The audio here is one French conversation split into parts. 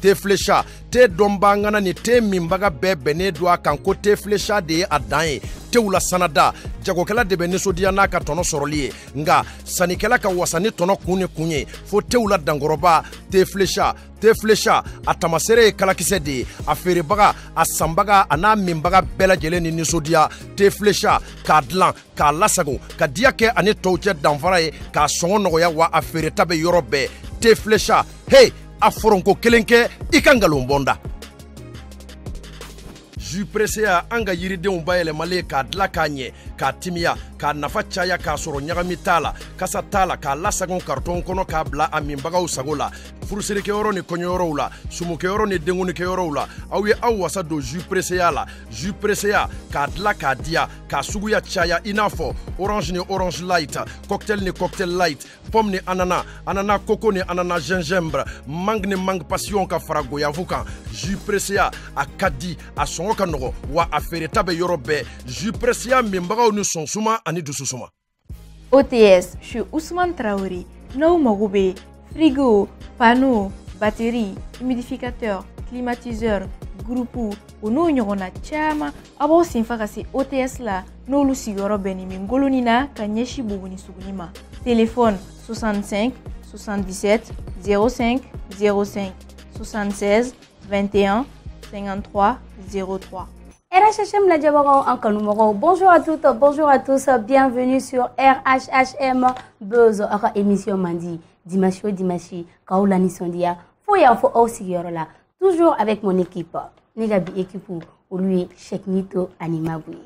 te flécha te dombangana ni te mimbaga bɛbɛnnen do a kan ko te flécha de ye a dan ye tew la sanada jagokɛla de bɛ nisɔndiya n'a ka tɔnɔ sɔrɔli ye nga sanikɛla ka wasa ni tɔnɔ kun ni kun ye fo tew la dankɔrɔba te flécha a tamasere ye kalakisɛ de ye a feerebaga a sanbaga a n'a minbaga bɛɛ lajɛlen ni nisɔndiya te flécha k'a dilan k'a lasago ka diya kɛ ani tɔw cɛ danfara ye k'a sɔngɔ nɔgɔya wa a feereta bɛ yɔrɔ bɛɛ te flécha hey a foronko kelen kɛ i ka ngalon bɔnda jus pressé an ka yiridenw bayɛlɛmalen k'a dilan k'a ɲɛ k'a timiya k'a nafa caya k'a sɔrɔ ɲagami t'a la kasa t'a la k'a lasagon karton kɔnɔ k'a bila a minbagaw sago la furusirikɛyɔrɔ ni kɔɲɔyɔrɔw la sumukɛyɔrɔ ni denkunikɛyɔrɔw la aw ye aw wasa don jus pressé la jus pressé k'a dilan k'a diya k'a suguya caya i n'a fɔ orange ni orange light cocktail ni cocktail light pomme ni ananas coco ni ananas gingembre mangue ni mangue passion ka fara goyavu kan jus pressé a ka di a sɔngɔ ka nɔgɔ wa a feereta bɛ yɔrɔ bɛɛ jus pressé minbagaw ni sɔnsuma ani dususuma. OTS chez Ousmane Traoré n'aw mago bɛ frigo panneau batterie humidificateur climatiseur groupe o n'o ɲɔgɔnna caman a b'aw senfa ka se OTS la n'olu sigiyɔrɔ bɛnnen bɛ ngoloni na ka ɲɛsin Buguni Suguni ma téléphone 65 77 05 05 76 21 53 03. RHHM la Diabaron en Kanumoro. Bonjour à toutes, bonjour à tous, bienvenue sur RHHM Buzz, émission Mandi, Dimashi, Kaoulani Sondia, Foya Fo Osigorola, toujours avec mon équipe. Negabi équipe ou lui, Cheikh Nito Animaboui.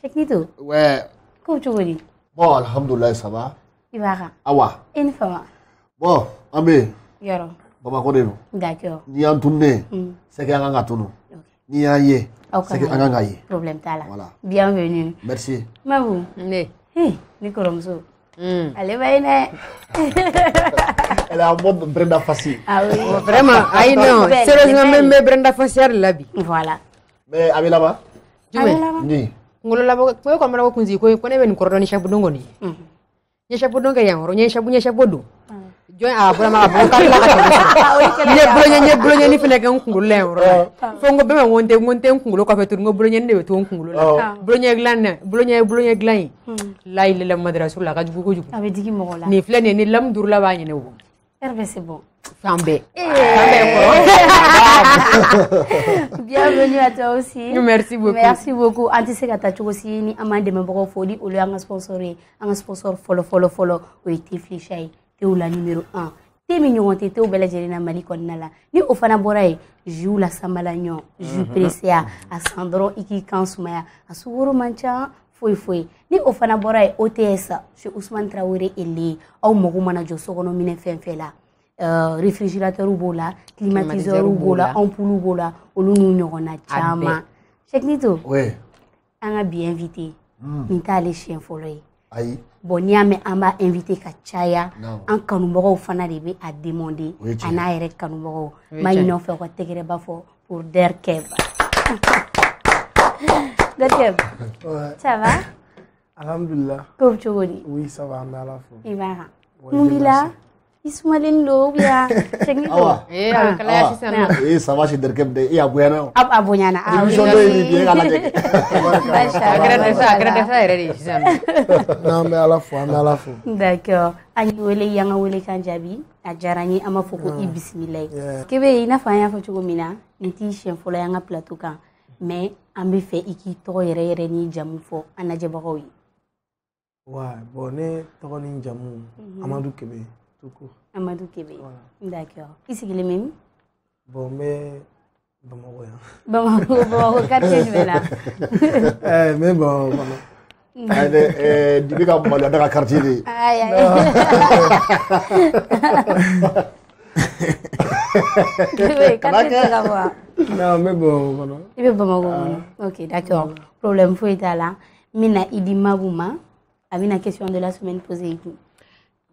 Cheikh Nito? Ouais. Comment tu veux dire? Bon, alhamdoulilah, ça va. Ivara. Awa. Une femme. Bon, Amé. Yoro. Baba Kodeno. D'accord. Ni en tourné, c'est qu'il y a un gâteau. Ni en yé. C'est qu'il y a un gâteau. Problème t'as là. Voilà. Bienvenue. Merci. Mabou. Ne. Hé, Nicolomso. Allez, va. Elle est en mode Brenda Fassi. Ah oui. Oh, vraiment, aïe non. Sérieusement, même Brenda Fassi a la vie. Voilà. Mais Amé là-bas? Ni. Ngolo labo ko ko mala ko kunzi ko ne ben ko doni shabu dongo ni. Ni shabu dongo yang ro ni shabu do. Joy a vraiment ba ka la. Nye blonya ni fene kan kungulu le ro. Fo ngo be ngonte kungulu ko fetur ngo blonya ne be to kungulu la. Blonya glan. La ile la madrasu la ka jugu ko jugu. Avec digi mo la. Ni flene ni lam dur la ba ni ne wo. Hervé c'est bon. Fambe. Bienvenue à toi aussi. Merci beaucoup. Merci beaucoup. Anti Katacho aussi ni amande me boko fodi o le anga sponsoré, anga sponsor follow o été fléché. Te la numéro 1. Te mi ñonte te o bela jerina mali konnala. Ni o fana boray jou la samalanyo, jou pressé a Sandro iki kansumaya, a suworo mancha foi. Ni o fana boray OTS chez Ousmane Traoré ele au mogo mana jo sokono mine fenfela. Réfrigérateur ou bola, climatiseur ou bola, ampoule ou bola, ou l'on a chama. Cheikh Nito? Oui. On a bien invité. Minta les chiens follow. Aïe. Bon, ni a invité Kachaya. En Kanumoro fana de a demandé. En a erré Kanumoro. Ma union fait quoi te pour Derkeb. Derkeb. Ça va? Alhamdulillah. Comment tu veux dire? Oui, ça va, mais à la fois. Il va. Moulila. Ismaël Lo, bien. Awa. Ça va chez Derkeb de et Abouyana. Abouyana. Non, mais à la fois, D'accord. Ani wele yanga wele kanjabi, a jarani ama foko i bismillah. Kebe ina fa ya fa chugo mina, nti chien folo yanga plateau kan. Mais ambe fe iki to yere ni jamu fo anaje bagoyi. Ouais, bon, ne to ni jamu Amadou Kebe. Amadou Kébé. Voilà. D'accord. Ici, il est même? Bon, mais... Bamako, quartier du là. Mais bon, voilà. Du coup, on va dans le quartier. Aïe. Non, mais bon, voilà. Il veut Bamako. Ok, d'accord. Problème, faut être là. Mina, il dit Mabouma. Avec la question de la semaine posée.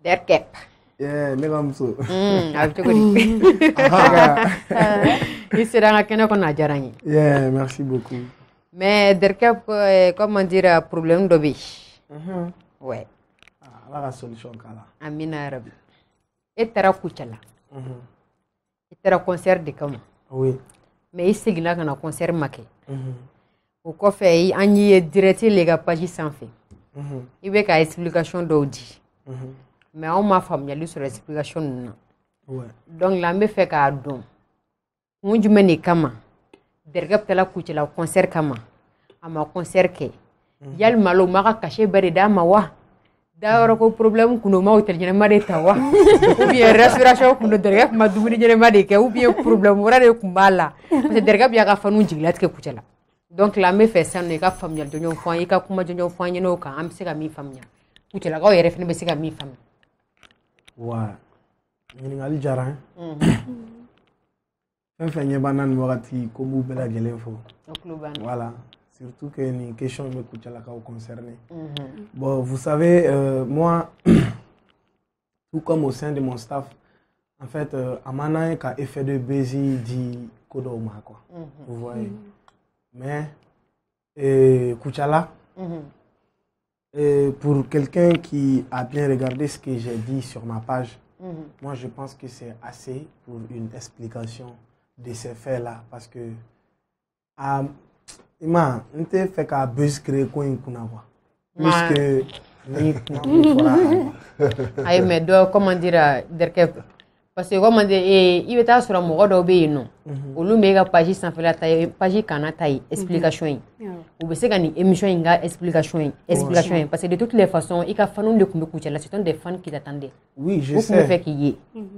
Derkep. Yeah, negamso. Yeah, merci beaucoup. Mais Derkep, comment dire, problème de biche. Ouais. La solution kala. Amina Arabi. Et tera kuchala. Et tera concert de kama. Oui. Mais il s'est là quand on concert maqué. Au coffre, on y est direct les gars page sans fait. Il veut qu'à explication d'audi. Mais on m'a familiarisé sur l'explication. Ouais. Donc là, me fait qu'à don. On dit mais kama. Derrière la couche la concert kama. À ma concert que. Yal malo maka caché berida mawa. D'ailleurs, le problème que nous avons, c'est que nous avons une respiration que nous avons ma double de ou bien problème où on kumbala. Parce que derrière bien qu'à faire nous digler que kuchela. Donc la me fait ça, nous avons famille de nous faire, nous avons comment de nous faire, nous avons am se kami famille. Kuchela quand il refait, nous se kami famille. Ouais. Nous allons dire hein. Enfin, nous avons un wakati comme vous bela gelenfo. Voilà. Surtout que les questions me coûtent la concerné. Bon, vous savez, moi, tout comme au sein de mon staff, en fait, Amana a effet de Bézi dit Kodouma, quoi. Vous voyez. Mais, Kouchala, pour quelqu'un qui a bien regardé ce que j'ai dit sur ma page, moi, je pense que c'est assez pour une explication de ces faits-là. Parce que, Ima, on te fait qu'à buzz créer quoi une kunagwa. Puisque aïe mais comment dire parce que comment dire il va être sur un mot d'obéir non au lieu de page sans faire la taille page kana taille explication ou bien c'est une émission inga explication parce que de toutes les façons il y a fans de kumekucha là c'est des fans qui t'attendaient. Oui, je sais.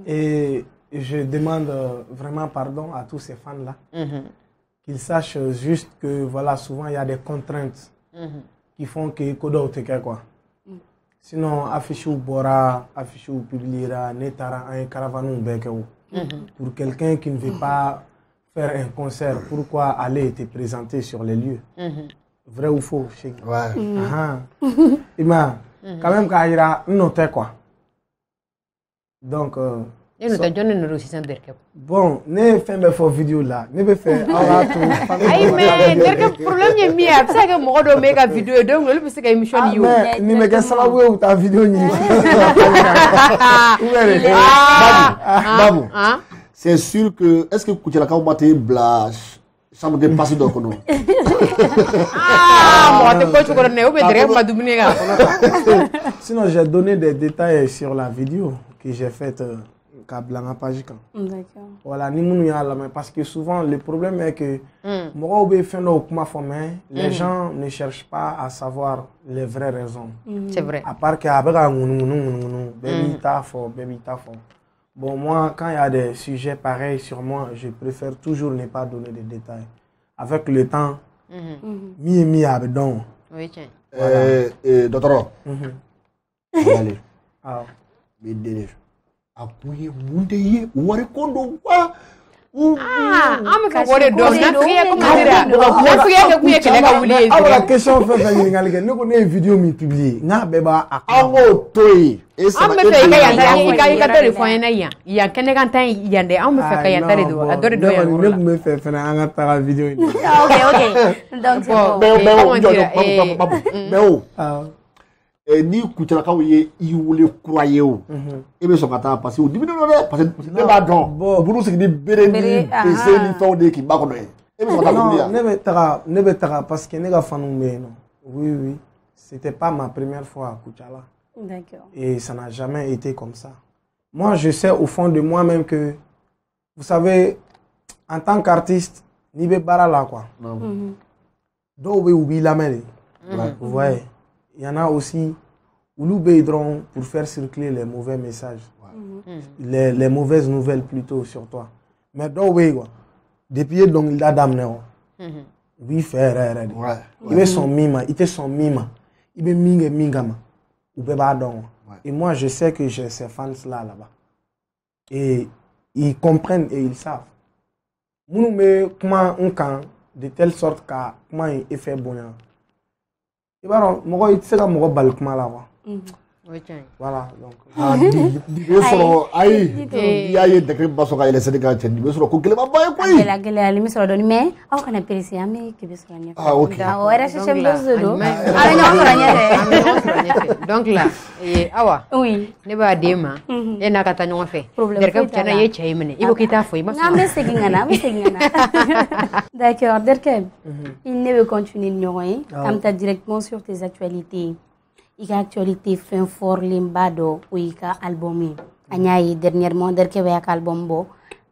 Et je demande vraiment pardon à tous ces fans là. Qu'ils sachent juste que voilà, souvent il y a des contraintes qui font que Kodo te quoi. Sinon, affiche ou bora, affiche ou publiera, netara un caravane ou pour quelqu'un qui ne veut pas faire un concert, pourquoi aller te présenter sur les lieux? Vrai ou faux? Ouais. Ima, quand même, quand il y a une note quoi. Donc, bon, ne fais mes faux vidéos là, ne me fais aïe mais le problème est mis à ça que moi de méga vidéo donc le parce que émission you ni me ça va ou ta vidéo ni Babu c'est sûr que est-ce que Kouchela ka battre blanche chambre de passer donc non moi te peux tu connais ou bien ma double sinon j'ai donné des détails sur la vidéo que j'ai faite voilà, parce que souvent le problème est que les gens ne cherchent pas à savoir les vraies raisons. C'est vrai. À part que bon, moi, quand il y a des sujets pareils sur moi, je préfère toujours ne pas donner de détails. Avec le temps, oui, tiens. Docteur, allez. Akuye munde wari kondo wa am ka wore do na fiye ko madira na fiye ko kuye kele ka wuli la question fait venir ngalike ne ko ne vidéo mi publier nga beba awo toyi am me fe ka ya ka téléphone na ya kene kan tan yande am me fe ka ya tare do adore do ya ne me fe fena anga ta vidéo ni OK donc ni Kouchela ka ye i wule croyer o e be so kata parce que o dimino no parce que ne ba don buru sigi di bere ni pese ni fond de ki ba ko no e be so kata ne be tara parce que ne ga fanu me non oui c'était pas ma première fois à Kouchala. D'accord. Et ça n'a jamais été comme ça. Moi je sais au fond de moi-même que vous savez en tant qu'artiste ni be bara là quoi do be ubi la mele vous voyez. Il y en a aussi où l'oubèdront pour faire circuler les mauvais messages, les mauvaises nouvelles plutôt sur toi. Mais depuis donc il a d'amener. Oui, faire. Il est son mima, il était son mima. Il est mingama. Et moi, je sais que j'ai ces fans là-bas. Et ils comprennent et ils savent. Nous, mais comment on can de telle sorte que comment il fait bon. Voilà, donc. Dibe sɔrɔ ayi n'i y'a ye décret ba sɔrɔ ka yɛlɛ Sénégal cɛ dibe sɔrɔ ko gɛlɛnba ba ye koyi. Gɛlɛya mi sɔrɔ dɔɔni mais aw kana perese an bɛ kebe sɔrɔ ɲɛfɛ. Ah ok. O recherche bɛɛ don. An bɛ ɲɔgɔn sɔrɔ ɲɛfɛ. Donc là, Awa. Oui. Ne b'a d'e ma. E n'a ka taa ɲɔgɔn fɛ. Derkɛ tiɲɛna i ye cɛ in minɛ. I ko k'i t'a fɔ i ma sɔn. An bɛ segin ka na, an bɛ segin ka na. D'accord, Derkɛ. Ne bɛ continuer ni ɲɔgɔn ye. An bɛ taa directement sur tes actualités. I ka actualité fɛn fɔrlenba dɔ o y'i ka album ye. An y'a ye dernièrement Derkɛ bɛ y'a ka album bɔ.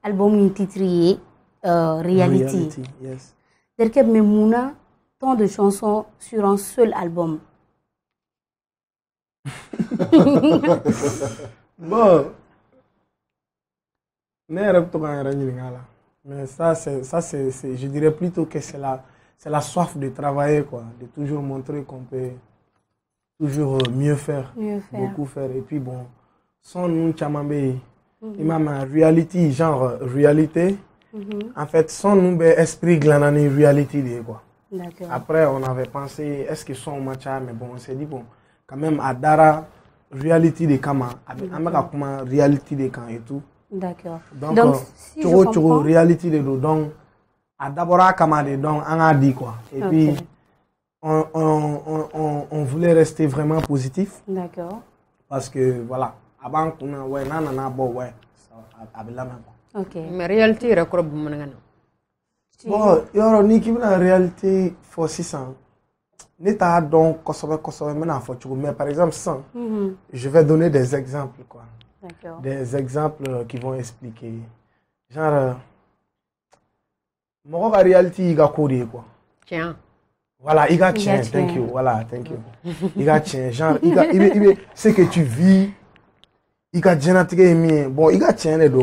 Album in titre ye Reality. Yes. Derkɛ, mais mun na tant de chansons sur un seul album? Bon, mais ça c'est, je dirais plutôt que c'est la soif de travailler, quoi, de toujours montrer qu'on peut toujours mieux faire, beaucoup faire. Et puis bon, son nom chamambe, il m'a reality, genre réalité. En fait, son nom esprit glanani reality de quoi. Après, on avait pensé, est-ce que son match, mais bon, on s'est dit bon, quand même à Dara reality de Kama, avec reality de Kan et tout. D'accord. Donc si je comprends, reality de donc à d'abord à Kama de donc on a dit quoi. Et puis on voulait rester vraiment positif. D'accord. Parce que voilà, avant qu'on a ouais nana bon ouais, avec la main. OK. Mais réalité est quoi bon ngana. Bon, yoro ni qui na réalité for 600. N'état donc mais par exemple sans, je vais donner des exemples quoi. Des exemples qui vont expliquer. Genre, mon réalité il a codé quoi. Tiens. Voilà, il a tiens, thank you. Voilà, thank you. Il a tiens, genre, il ce que tu vis. Il a génétique bon, il a tiens les deux.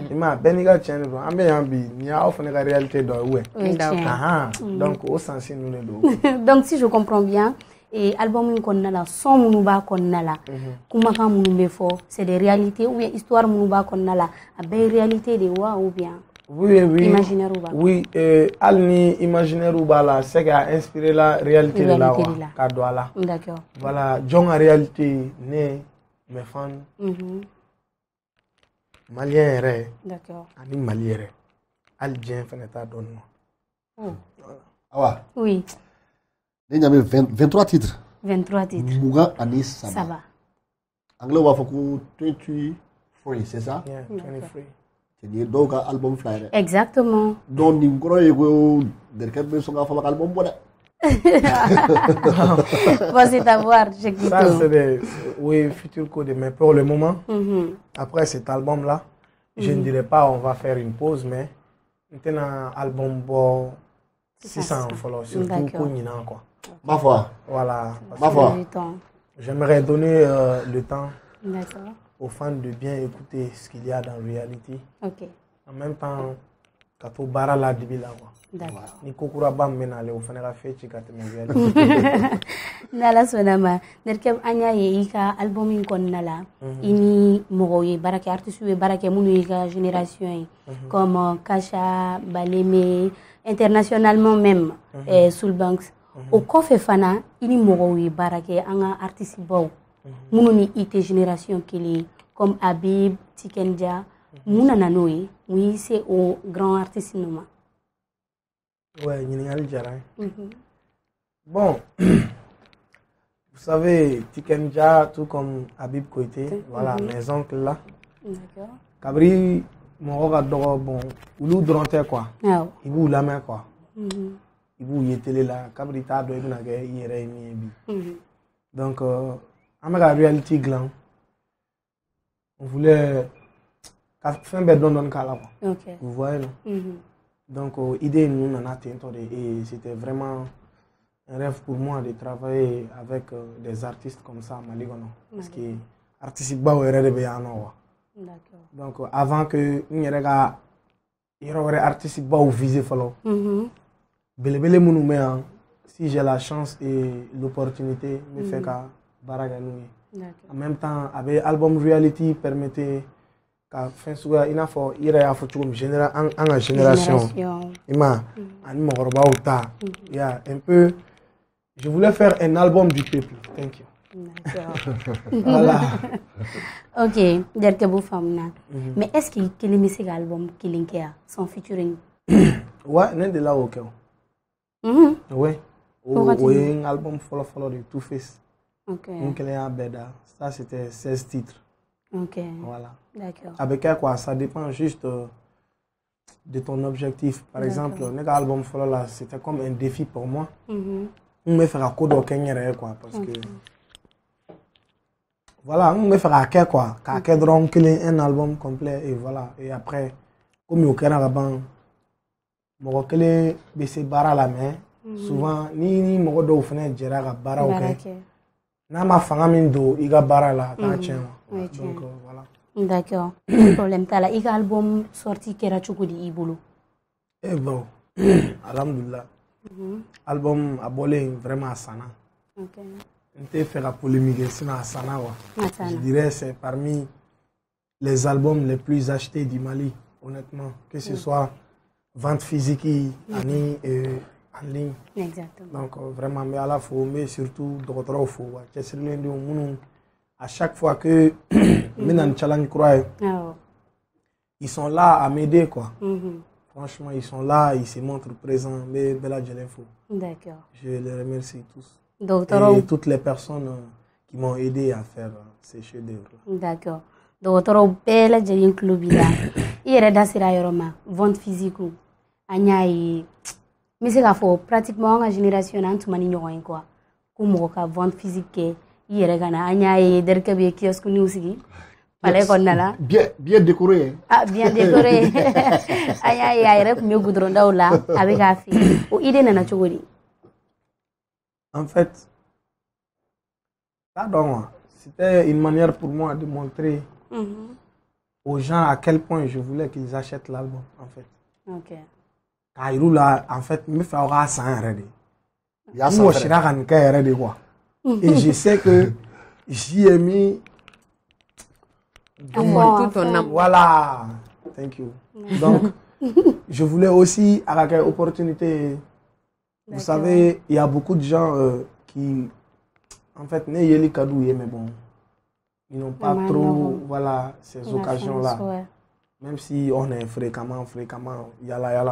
Il m'a ben il a tiens les deux. Ambe yambi, ni a offert la réalité de ouais. Donc au sens nous les deux. Donc si je comprends bien, et album qu'on a son munuba qu'on a là, kumaka munubefo, c'est des réalités ou bien histoire munuba qu'on a là, à belle réalité de wa ou bien. Oui. Imaginaire ou pas. Oui, alni imaginaire ou pas là, c'est qui a inspiré la réalité de la wa, là. D'accord. Voilà, John en réalité né mes fans. Malien est. D'accord. Ani malien est. Algérien fait l'état donne. Awa. Oui. Il y a 23 titres. 23 titres. Mouga Anis Saba. Ça va. Anglais on va faire 23 c'est ça? Yeah, 23. C'est donc un album flyer. Exactement. Donc ni croyez que derrière ben son affaire album bon. Bon, c'est à voir. Ça c'est des futurs codes mais pour le moment. Après cet album là, je ne dirais pas on va faire une pause mais maintenant un album bon 600 follow surtout pour Nina quoi. Ma foi. Voilà. Ma foi. J'aimerais donner le temps D'accord. aux fans de bien écouter ce qu'il y a dans Reality. Ok. En même temps, quand on barra la dibila quoi. D'accord. Ni kokura bam menale au fenera fechi kateme Reality. Nala sonama. Nerkem anya ye ika album in kon nala. Ini mogo ye barake artiste ye barake munu ika génération comme Kasha, Baleme, internationalement même Soulbanks. Au kofe fana ini mogo ye barake anga artiste baw. Munu ni ite génération kili comme Habib, Tikenja, muna nanoe, oui c'est au grand artiste noma. Ouais, Nyingal Djaray. Bon, vous savez, Tikenja, tout comme Habib Koité, voilà, mes oncles là. D'accord. Kabri, mon regard d'or, bon, ou dronté quoi. Il vous la main quoi. Il vous y était là, Kabri ta doit bien agir, il irait mi. Donc, à ma réalité gland, on voulait faire un bedon dans le cas là. Vous voyez là. Donc, l'idée nous en a et c'était vraiment un rêve pour moi de travailler avec des artistes comme ça à Maligono. Parce que artistes sont donc, avant que nous ayons des artistes visés, si j'ai la chance et l'opportunité, je fais qu'à Baraganoui. En même temps, avec l'album Reality permettait il a fait une génération. Il y a un peu. Je voulais faire un album du peuple. Thank you. D'accord. Voilà. Ok, Derkebou Famna. Mais est-ce qu'il y a un album qui sans featuring? Ouais, n'est de là au cœur. Oui. Un album follow de Two Face. Ok. Beda. Ça, c'était 16 titres. Ok. Voilà. D'accord. Avec quoi? Ça dépend juste de ton objectif. Par exemple, notre album follow là, c'était comme un défi pour moi. On me fait un code au Kenya, quoi. Parce que. Voilà, on me fait un quoi. Un album complet. Et voilà. Et après, comme au Kenya, mɔgɔ kelen bɛ se baara la mais souvent ni mɔgɔ dɔw fana jɛra ka baaraw kɛ n'a ma fanga min don i ka baara la a t'a tiɲɛ donc voilà. D'accord. Problème t'a la i ka album sorti kɛra cogo di i bolo? Eh bon, alhamdulillah. Album a bɔlen vraiment a sanna. N tɛ fɛ ka polémiquer sinon a sanna quoi. Je dirais c'est parmi les albums les plus achetés du Mali honnêtement que ce soit vente physique en ligne. Exactement. Donc vraiment, mais à la fois, mais surtout d'autres fois. À chaque fois que je challenge ils sont là à m'aider quoi. Franchement, ils sont là, ils se montrent présents. Mais bella l'info. D'accord. Je les remercie tous. Et toutes les personnes qui m'ont aidé à faire ces chefs-d'œuvre. D'accord. Donc, bella Jelin Club là. Il y a des vente physique. Agnaï, mais c'est la fois pratiquement la génération en tout manière quoi. Comme on vente physique, il y a des agnaï derkebe kiosque nous aussi. Palais qu'on a là. Bien décoré. Ah bien décoré. Agnaï aïe mieux goudron là avec la fille. Ou idée n'a pas En fait, pardon, c'était une manière pour moi de montrer aux gens à quel point je voulais qu'ils achètent l'album en fait. Ok. Là, en fait, je me fais un sang. Et je sais que j'y ai mis tout ton âme. Voilà. Thank you. Donc, je voulais aussi avoir une opportunité. Vous savez, il y a beaucoup de gens qui, en fait, mais bon, ils n'ont pas trop ces occasions-là. Même si on est fréquemment, yala.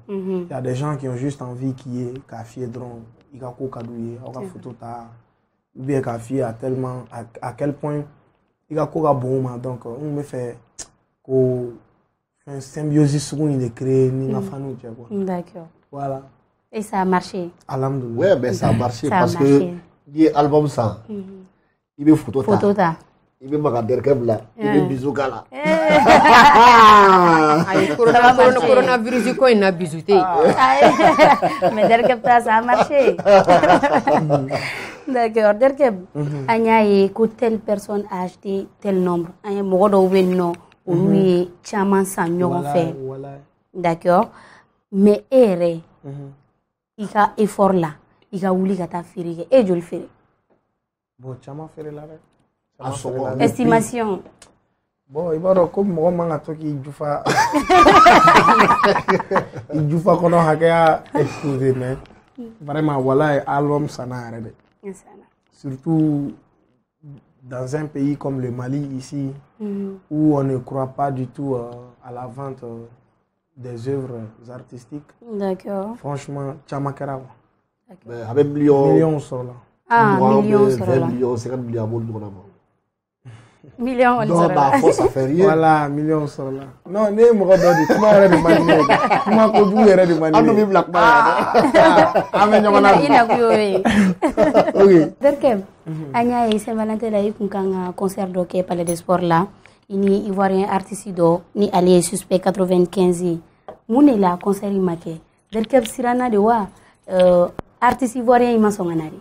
Il y a des gens qui ont juste envie qu'il y ait café drone, il y a kadouye, il y a photo ta, ou bien café à quel point il y a bon moment. Donc on me fait un symbiosis sur une créé ni ma famille quoi. D'accord. Voilà. Et ça a marché. Alhamdoulilah. Ouais, ben ça a marché parce que l'album ça, il veut photo ta. Il veut me Derkeb là, il veut bisou gala. Coronavirus ko ina bisou te. Mais Derkeb ça a marché. D'accord, Derkeb. Agnaï que telle personne a acheté tel nombre. Agnaï mogodo wenno oui chaman sa ñogon fait. D'accord. Mais ere il a effort là, il a voulu que ta férié et je le fais. Bon, chaman fait là. Estimation. Bon, il va comme moi, il faut qu'on ait exposé, mais vraiment, voilà, album, ça n'a rien. Surtout dans un pays comme le Mali, ici, où on ne croit pas du tout à la vente des œuvres artistiques. D'accord. Franchement, Chamakara. Avec millions sur là. Ah, millions sur là. 20 millions, 50 millions, millions, on non, bah, faut ça fait rien. Voilà, millions sur là. Non, ne me regarde, comment est de manier? Comment qu'on est de manier? Ah, non, mais black man. Ah, mais non, il a vu. Oui. Derkeb, Anya et Saint-Valentin là, ils ont un concert de Palais des Sports là. Ini ivoirien artiste do ni allié suspect 95. Mon est là concert il marqué. Derkeb Sirana de wa artiste ivoirien il m'a songanari.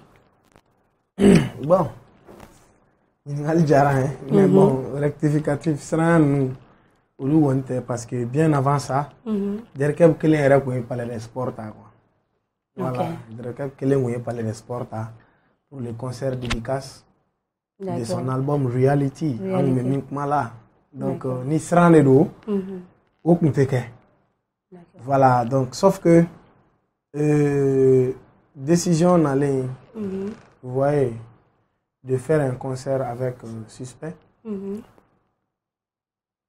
Bon. Mais bon, rectificatif, c'est nous parce que bien avant ça, Derkeb Kelen era pour parler des sports. Voilà, Derkeb Kelen parler des sports pour le concert dédicace de son album Reality. Donc, ni srane do, aucun teke. Voilà, donc, sauf que décision n'allait, vous voyez. de faire un concert avec Suspect.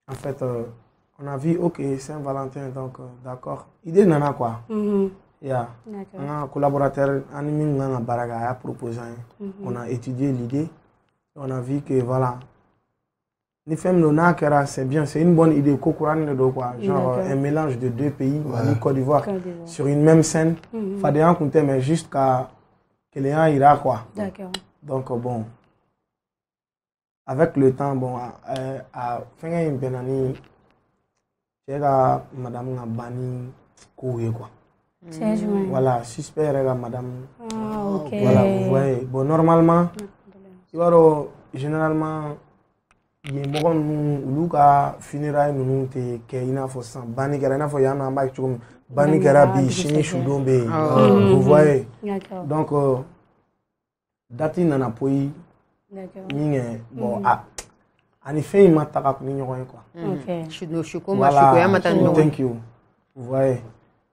En fait, on a vu, ok, Saint-Valentin, donc d'accord. Idée nana quoi. Yeah. Un collaborateur animé dans la baraga a proposé. On a étudié l'idée. On a vu que voilà. Les femmes Nona, c'est bien, c'est une bonne idée. Genre un mélange de deux pays, Mali, Côte d'Ivoire, sur une même scène. Fadéan comptait, mais jusqu'à que les gens ira quoi. D'accord. Donc bon. Avec le temps, bon, à fin une bonne année, j'ai madame Bani Koué quoi. Voilà, Suspect madame. Ah, ok. Voilà, vous voyez. Bon, normalement, généralement, il y a beaucoup de funérailles nous te keina fo san bani kera na fo yana ba chum bani kera bi chini shudombe vous voyez. Donc dati nana poyi ninge bon ani fait ma taka ni ñoy quoi. OK. Thank you. Vous voyez.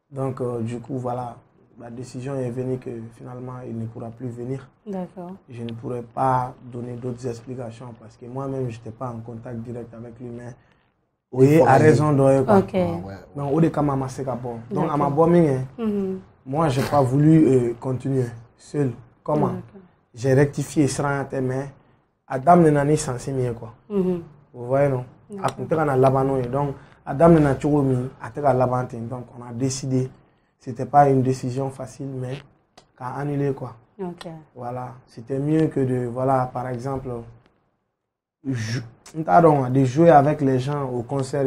Donc du coup voilà, la décision est venue que finalement il ne pourra plus venir. D'accord. Je ne pourrais pas donner d'autres explications parce que moi-même je n'étais pas en contact direct avec lui, mais oui, à raison de quoi. OK. Donc au début maman c'est bon. Donc à ma bonne moi j'ai pas voulu continuer seul. Comment? J'ai rectifié ça mais Adam n'est censé mieux quoi. Vous voyez non? À compter dans l'abandon donc Adam n'a pas mis à terre l'abandon donc on a décidé. C'était pas une décision facile mais qu'à annuler quoi. Okay. Voilà, c'était mieux que de, voilà, par exemple, de jouer avec les gens au concert.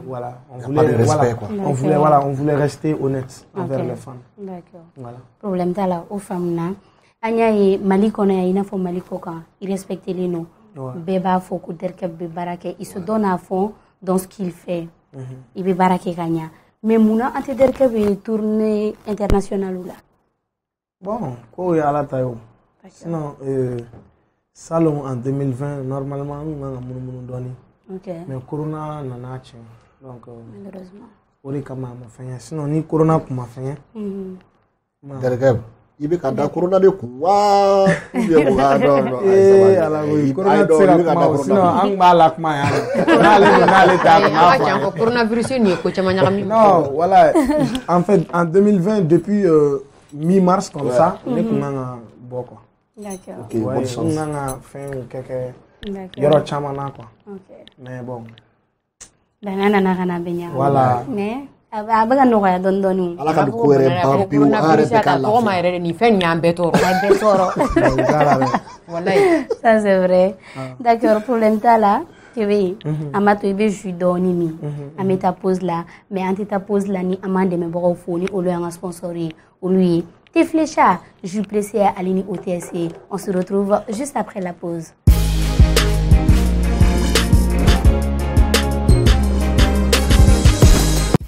Voilà, on voulait rester honnête envers les femmes. D'accord. Voilà. Problème t'as là aux femmes là. Anya Mali connaît il faut Mali coca. Il respecte les noms. Beba faut que derke barake. Il se donne à fond dans ce qu'il fait. Il veut barake gagner. Mais mouna ante derke be tournée internationale là. Bon, quoi y a la taille. Sinon, salon en 2020, normalement, nous avons donné. Mais Corona n'a pas donc, malheureusement. On est quand même fait. Sinon, ni Corona pour ma fin. Derrière, il y a des Corona de quoi? Il y a des Corona de sinon, on va la Corona. Non, voilà. En fait, en 2020, depuis mi-mars comme ça, on est bon quoi. D'accord. On a fait quelque chamana quoi. Mais bon. Voilà. Mais abaga no ya don donu. Ala ka ko re bampi o are be kala. Ko ma re ni fen nyam betoro. Wallahi. Ça c'est vrai. D'accord, problème ta là. Oui, amato ibe judoni mi. Ameta pose là, mais ante ta pose là ni amande me boro foni o lo nga sponsori o lui. Tes fléchards, je pressé à Alini au TSC. On se retrouve juste après la pause.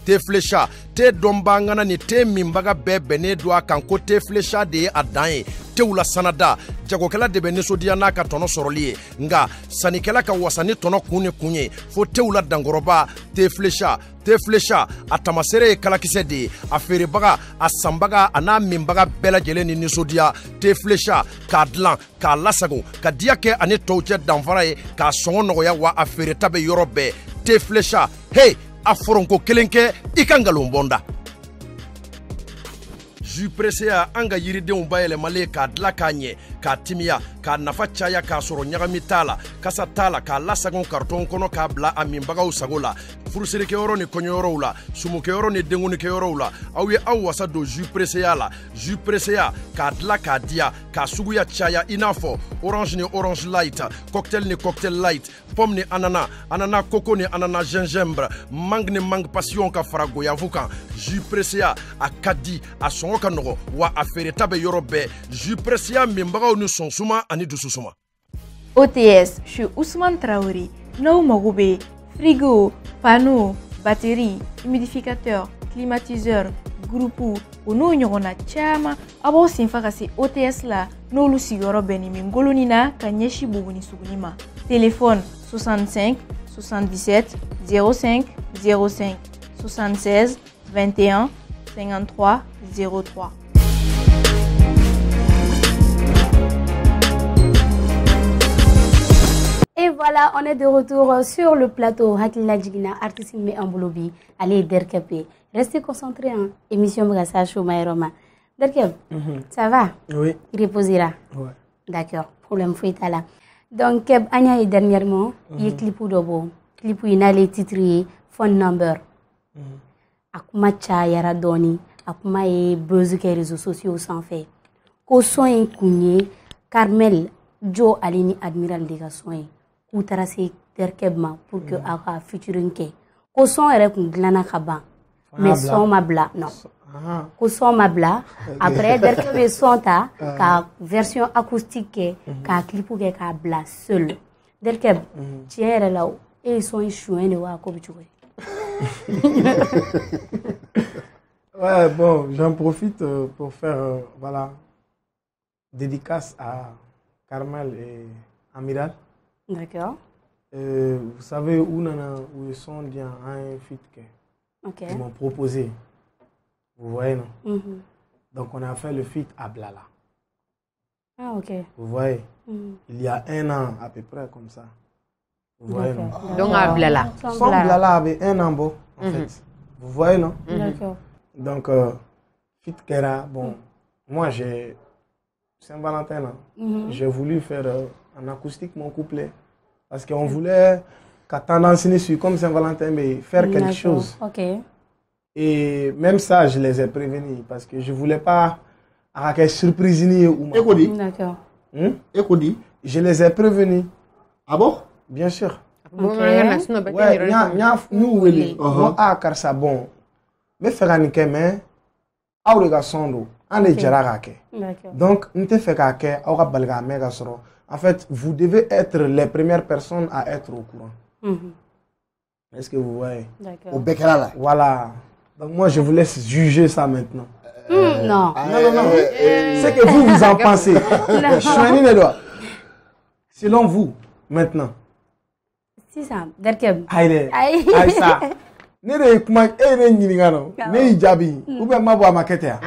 Te flécha te dombangana ni te mimbaga bene doa kanko te flécha de adan te wula sanada jagokela de benesodia na ka tono soroliye nga sanikela ka wasani tono kunye fo te wula dangoroba te flécha atamasere kalakise de afere baga asambaga ana mimbaga bela jele ni nisodia te flécha ka dlan ka lasago ka diake ani tawje danfaraye ka songo nogoya wa afere tabe yorobe te flécha hey aforonko kelenke ikangalon bonda ju pressé a anga yiridenw bayɛlɛmalen k'a dila k'a ɲɛ k'a timiya k'a nafa caya k'a sɔrɔ ɲagami t'a la kasa t'a la k'a lasagon karton kɔnɔ k'a bila a minbagaw sago la furusirikɛyɔrɔ ni kɔɲɔyɔrɔw la sumukɛyɔrɔ ni denkunikɛyɔrɔw la aw ye aw wasa don ju presseya la ju presseya k'a dila k'a diya k'a suguya caya i n'a fɔ orange ni orange light cocktail ni cocktail light pomme ni anana coco ni anana gingembre mangue ni mangue passion ka fara goyavu kan ju presseya a ka di a sɔngɔ ka nɔgɔ wa a feereta bɛ yɔrɔ bɛɛ ju presseya minbagaw ni sɔnsuma ani dususuma. OTS, je suis Ousmane Traoré. Nous mago be frigo, panneau, batterie, humidificateur, climatiseur, groupe ou no ɲɔgɔnna caman a b'aw senfa ka se OTS la n'olu sigiyɔrɔ bɛnnen bɛ Ngoloni na ka ɲɛsi Buguni Suguni ma. Téléphone 65 77 05 05 76 21 53 03. voilà, on est de retour sur le plateau. Hakila Jigina, artiste mais en bolobi. Allez, Derkep. Restez concentrés. Hein. Émission Brassa Chouma et Roma. Derkep, ça va? Oui. Il reposera? Ouais. D'accord, problème fouille là. Donc, Anya, dernièrement, il y a un clip d'obo. Clip où il y a les titres, phone number. Akuma cha yara doni. Akuma e buzz ke réseaux sociaux sans fait. Ko soin kunye, Carmel, Joe Alini Admiral de Gassoin. Ou tarase Derkebma pour que aka featuring ke. Ko son ere kun glana kaba. Mais son mabla, non. Ko son mabla. Après Derkebe son ta, ka version acoustique ka clip ke ka bla seul. Derkeb, tiens ere là. Et son chouin de wa ko bichoué. Ouais, bon, j'en profite pour faire, voilà, dédicace à Carmel et Amiral. D'accord. Vous savez où ils sont bien un feat qu'ils m'ont proposé. Vous voyez, non? Donc, on a fait le feat à Blala. Ah, ok. Vous voyez? Il y a 1 an, à peu près, comme ça. Vous voyez, non? Donc, à Blala. Son Blala avait 1 an, bon, en fait. Vous voyez, non? D'accord. Donc, Fit Kera, bon, moi j'ai Saint-Valentin, j'ai voulu faire en acoustique mon couplet. Parce qu'on voulait, qu'à tendance sur comme Saint-Valentin, mais faire quelque chose. Ok. Et même ça, je les ai prévenus parce que je ne voulais pas avoir quelque surprise. D'accord. Je les ai prévenus. Ah bon? Bien sûr. Ouais, bon. Mais faire un mais aurega sondo ande jaraka ke. Donc n'te fait ka aura balga mega soro. En fait, vous devez être les premières personnes à être au courant. Est-ce que vous voyez? Au Bekara là. Voilà. Donc moi je vous laisse juger ça maintenant. Non. Non. C'est que vous en pensez. Selon vous maintenant. C'est ça. Derkeb. Aïe ça. Ne kuma ne ɲininka no ne y'i jaabi ou bien ma bɔ a ma kɛ ten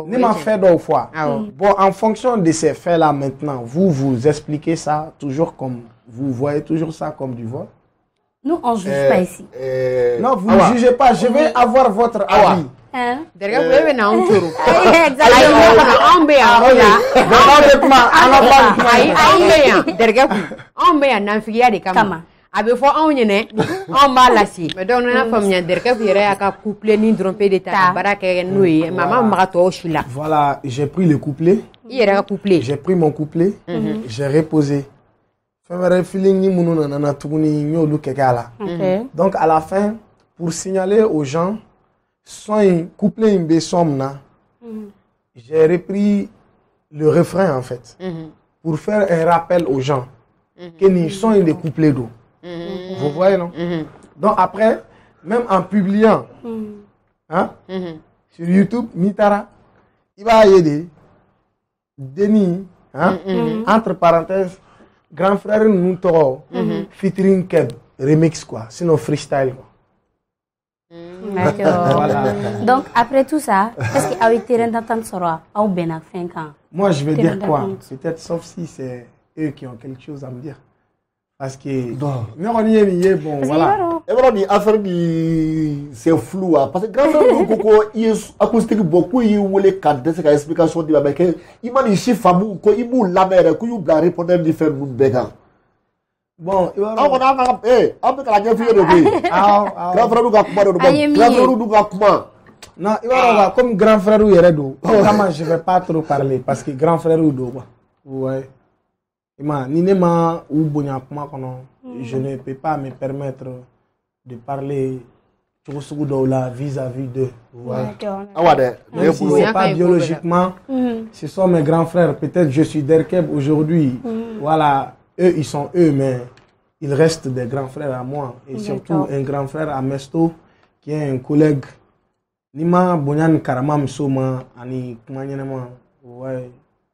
ne m'a fait dɔw fois bon en fonction de ces faits là maintenant vous expliquez ça toujours comme vous voyez toujours ça comme du vol. Nous on juge pas ici. Non vous ne jugez pas, je vais avoir votre avis. Derga vous avez na on turu. Exactement. On be ya. Derga on be ya nan fiya de kama. A bɛ fɔ anw ɲɛna anw b'a lase mais donc n'a faamuya Derkeb yɛrɛ y'a ka couplet ni dɔrɔn pe de ta ka baara kɛ n'o ye mais a ma maga tɔw si la. Voilà, j'ai pris le couplet. I yɛrɛ ka couplet. J'ai pris mon couplet. J'ai reposé. Fɛn wɛrɛ feeling ni minnu nana tuguni n y'olu kɛ a la. Donc à la fin pour signaler aux gens son in couplet in bɛ son min na j'ai repris le refrain en fait pour faire un rappel aux gens que ni son in de couplet d'eau. Vous voyez, non? Donc après, même en publiant hein, sur YouTube, Mitara, il va y aider Denis, hein, entre parenthèses, grand frère Noutoro, featuring Keb, remix quoi, sinon freestyle quoi. D'accord. Voilà. Donc après tout ça, est-ce qu'il y a eu terrain d'entente sur ou bien 5 ans? Moi je vais dire quoi? Peut-être sauf si c'est eux qui ont quelque chose à me dire. Parce que mais on y est bon voilà. Et voilà ni affaire ni c'est flou parce que grand frère koko il acoustique beaucoup il voulait cadrer cette explication de la que il m'a dit chiffre famu ko il bou la mère ko you bla répondre di faire nous bega. Bon, on a avec la gueule de grand frère nous a kuma de grand frère nous a kuma. Non, il va comme grand frère ou yeredo. Vraiment je vais pas trop parler parce que grand frère ou do quoi. Ouais. Je ne peux pas me permettre de parler vis-à-vis d'eux. Même si ce n'est pas biologiquement, ce sont mes grands frères. Peut-être je suis Derkeb aujourd'hui. Voilà, eux, ils sont eux, mais ils restent des grands frères à moi. Et surtout un grand frère à Mesto, qui est un collègue. Nima Bonyan Karamam Soma, Ani Kumanyanama. Ouais,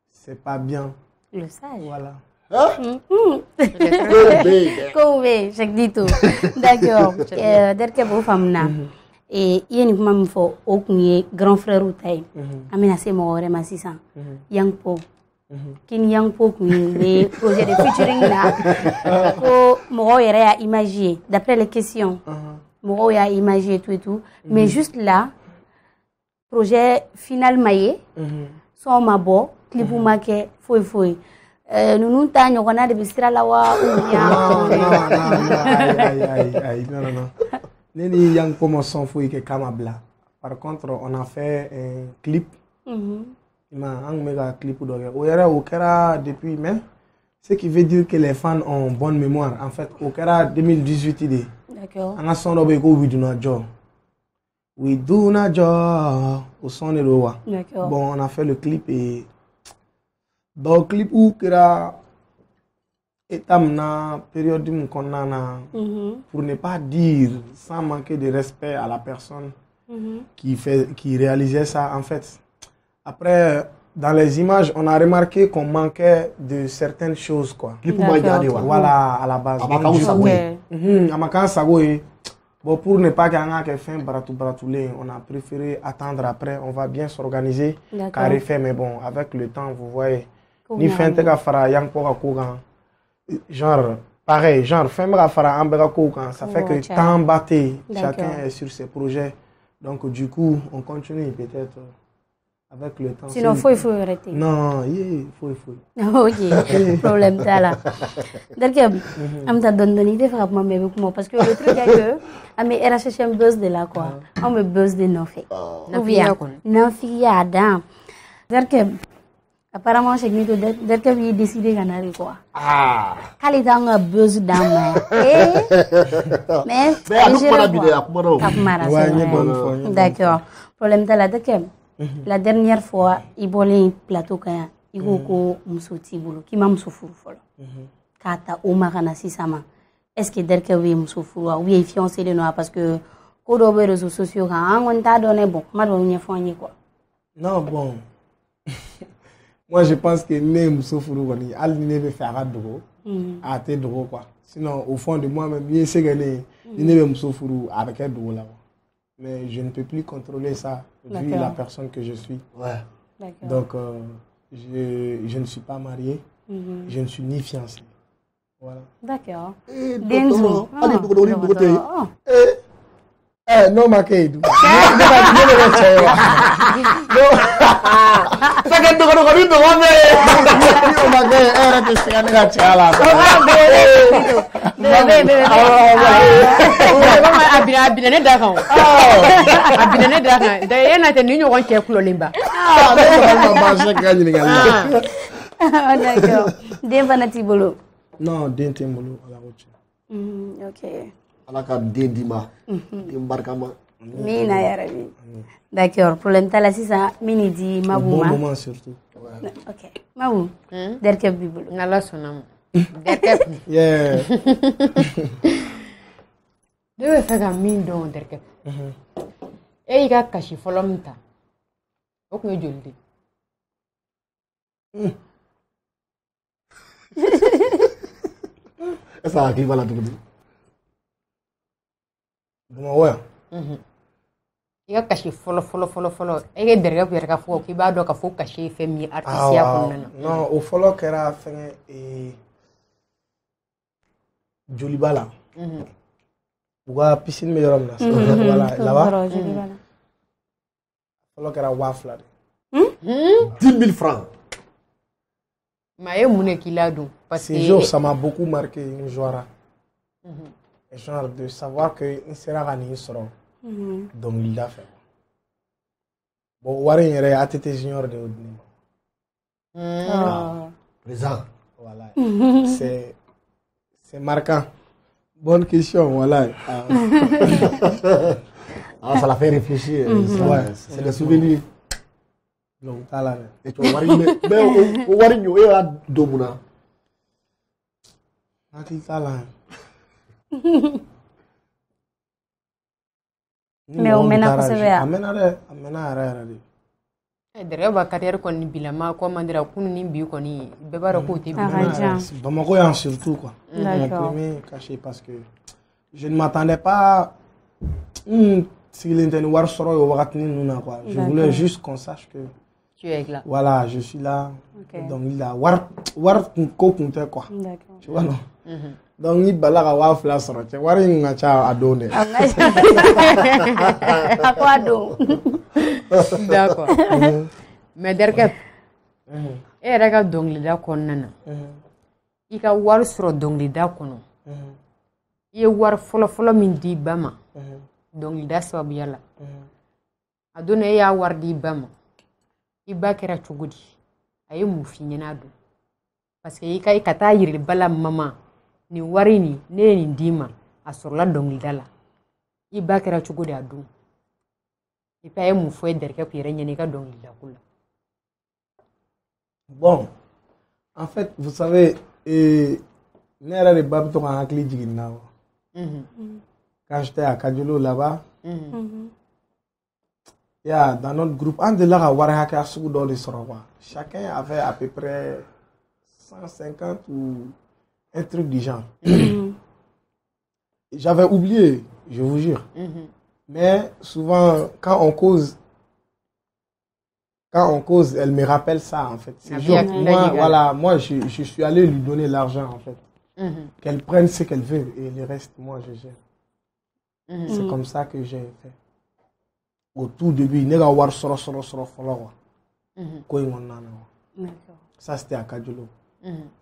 c'est pas bien. Le sage. Voilà. Koube, je dis tout. D'accord. Derkeb au famna. Et il y a une femme qui est grand frère ou taille. Amina c'est mon rema 600. Yang po. Kin Yang Po le projet de featuring là ko mo yere a imaginer d'après les questions mo ya imaginer tout et tout mais juste là projet final maye so ma bo clip ma ke foi nunu ta nyokona de bisira la wa non Neni Yang Po mo son foi ke kamabla. Par contre on a fait un clip un méga clip au Kera depuis mai, ce qui veut dire que les fans ont bonne mémoire. En fait, au Kera 2018 idée. D'accord. On a son robeko We Do Not Job. We Do Not Job au son de l'Owa. D'accord. Bon, on a fait le clip et dans le clip où Kera étamna période où on a pour ne pas dire sans manquer de respect à la personne qui réalisait ça en fait. Après, dans les images, on a remarqué qu'on manquait de certaines choses, quoi. Voilà, à la base. Bon, pour ne pas gagner fin bratoulé, on a préféré attendre après. On va bien s'organiser, carré fait, mais bon, avec le temps, vous voyez. Ni fin te fara yang poka kogan. Genre, pareil, genre, fin me fara ambera kogan. Ça fait que le temps batté, chacun est sur ses projets. Donc, du coup, on continue peut-être. Avec le temps. Sinon, il faut arrêter. Non, il faut. Ok, problème t'as là. Donc, on t'a donné des frappes, mais beaucoup parce que le truc est que, on me RHH un buzz de là, quoi. On me buzz de non fait. Non, fille, Adam. Donc, apparemment, chez nous, donc, il a décidé qu'on a quoi. Quand il est dans un buzz dans mais, d'accord. Problème t'as là, donc, la dernière fois, il volait un plateau kaya, il ko musoti bolo, qui m'a musofuru folo. Kata o makana sisama. Est-ce que derke oui musofuru ou est fiancé de nous parce que kodo be réseaux sociaux quand on t'a donné bon, ma donné fourni quoi. Non bon. Moi je pense que même musofuru wani al ni ne faire à dogo. À te dogo quoi. Sinon au fond de moi-même, bien c'est gagné, ni ne musofuru avec dogo là. Mais je ne peux plus contrôler ça, vu la personne que je suis. Ouais. Donc, je ne suis pas marié, je ne suis ni fiancé. Voilà. D'accord. Denzo. Non, ma querida. Non, Dentembolo à la route. Ok. Alaka Dendima. Dembarkama. Mina ya Rabbi. D'accord. Problème t'as là si ça mini dit Mabouma. Bon moment surtout. Ok. Mabou. Derkep bibolo. Ngala sonam. Derkep. Yeah. Dewe fega min don derkep. E iga kashi folomta. Ok me joldi. Essa aqui vai lá tudo. Ouais. Iga kashi folo. Ege derkep yerga fo ki ba do ka fo kashi femi artisia kunna. Non, au folo kera fenge e Jolibala. Buga piscine me yoram na. Voilà, là-bas. Folo kera wafla. 10 000 francs. Mais il qui l'a donc parce que ces jours ça m'a beaucoup marqué une joie genre de savoir que il sera gagné sera donc il l'a fait bon wari yere atete junior de Odini présent voilà c'est marquant. Bonne question voilà. Ça l'a fait réfléchir. C'est des souvenirs. Donc, t'as et tu wari nyo e a domuna. Ati tala. Mais on mena ko sebe ya. Amena ara. Dere ba carrière kon ni bilama ko mandira kunu ni bi ko ni be bara ko te bi. Bamako ya surtout quoi. Mon premier caché parce que je ne m'attendais pas si l'interne war soro yo wakati ni nuna quoi. Je voulais juste qu'on sache que Tu es là. Voilà, je suis là. Ok. Donc, il a war ko kunte quoi. D'accord. Tu vois, non? Donc, il balaga wa fla soro. Tu war nga cha adone. À quoi donc? D'accord. Mais derrière, e yɛrɛ ka dɔnkilida kɔnɔna na i ka wari sɔrɔ dɔnkilida kɔnɔ i ye wari fɔlɔfɔlɔ min di ba ma dɔnkilida sababuya la a donna e y'a wari di ba ma i ba kɛra cogo di a ye mun f'i ɲɛna don parce que i ka taa yiri ba la mama nin wari nin ne ye nin d'i ma a sɔrɔla dɔnkilida la i ba kɛra cogo di a don i pa ye mun fɔ e dɛrɛkɛ kun yɛrɛ ɲɛna i ka dɔnkilida ko la. Bon, en fait, vous savez, ne yɛrɛ de ba bɛ to ka hakili jigin na. Quand j'étais à Kajolo là-bas, dans notre groupe, an delila ka wari hakɛya sugu dɔ de sɔrɔ quoi. Chacun avait à peu près 150 ou un truc du genre. J'avais oublié, je vous jure. Mais souvent, quand on cause, elle me rappelle ça, en fait. Moi, je suis allé lui donner l'argent, en fait. Qu'elle prenne ce qu'elle veut et le reste, moi, je gère. C'est comme ça que j'ai fait. Au tout début, il y a eu ça, c'était à Kajolo.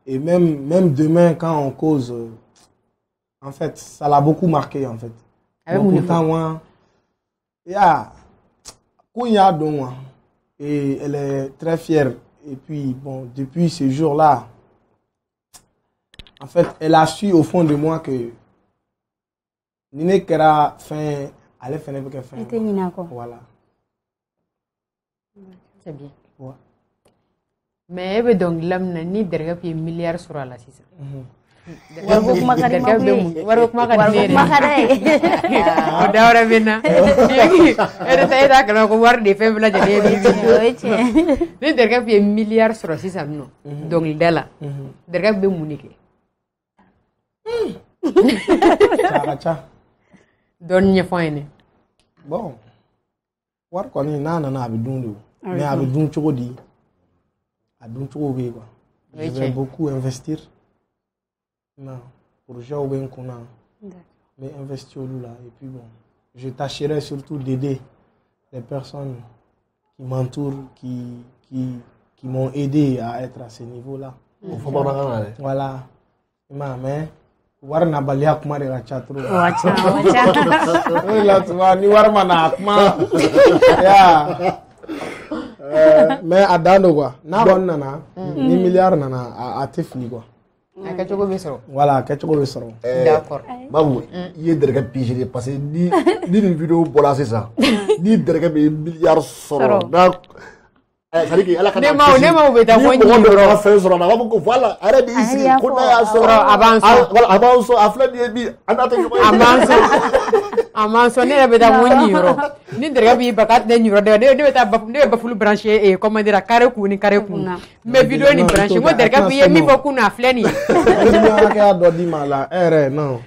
Et même demain, quand on cause, en fait, ça l'a beaucoup marqué, en fait. Pourtant, moi, et elle est très fière. Et puis, bon, depuis ce jour-là, en fait, elle a su au fond de moi que Nine Kera fin, elle fait n'importe fin. Voilà. C'est bien. Ouais. Mais elle donc l'âme ni derrière puis milliard sur la sisa. Warbook makari Odawra bena. Era taida kana ko war de fem la jade ni derrière puis milliard sur la sisa no. Donc dala. Derrière be munike. Don nya fine. Bon. War ko ni na na abidun mais abidun chogo di. Abidun chogo be quoi. Je vais beaucoup investir. Non, pour jouer qu'on a. Mais investir au là. Et puis bon, je tâcherai surtout d'aider les personnes qui m'entourent, qui m'ont aidé à être à ce niveau-là. Voilà. Mais warna balia kuma de la chatro. Là tu vois, ni warma na akma. Mais à dano quoi. Na bon nana, ni milliard nana à tefli quoi. Voilà, quelque chose de ça. D'accord. Maman, il y a des pigeons parce que ni une vidéo pour la c'est ça. Ni des milliards sur. Nema ubeta mwenye ndio fenso na baba ko voilà arrête ici kuna ya soro avanso afla ni anata amanso ne beta mwenye ro ni derga bi bakat ne nyuro de beta ba fulu brancher et comment dire carré ku mais vidéo ni brancher mo derga bi mi boku na afla ni ni ka do di mala non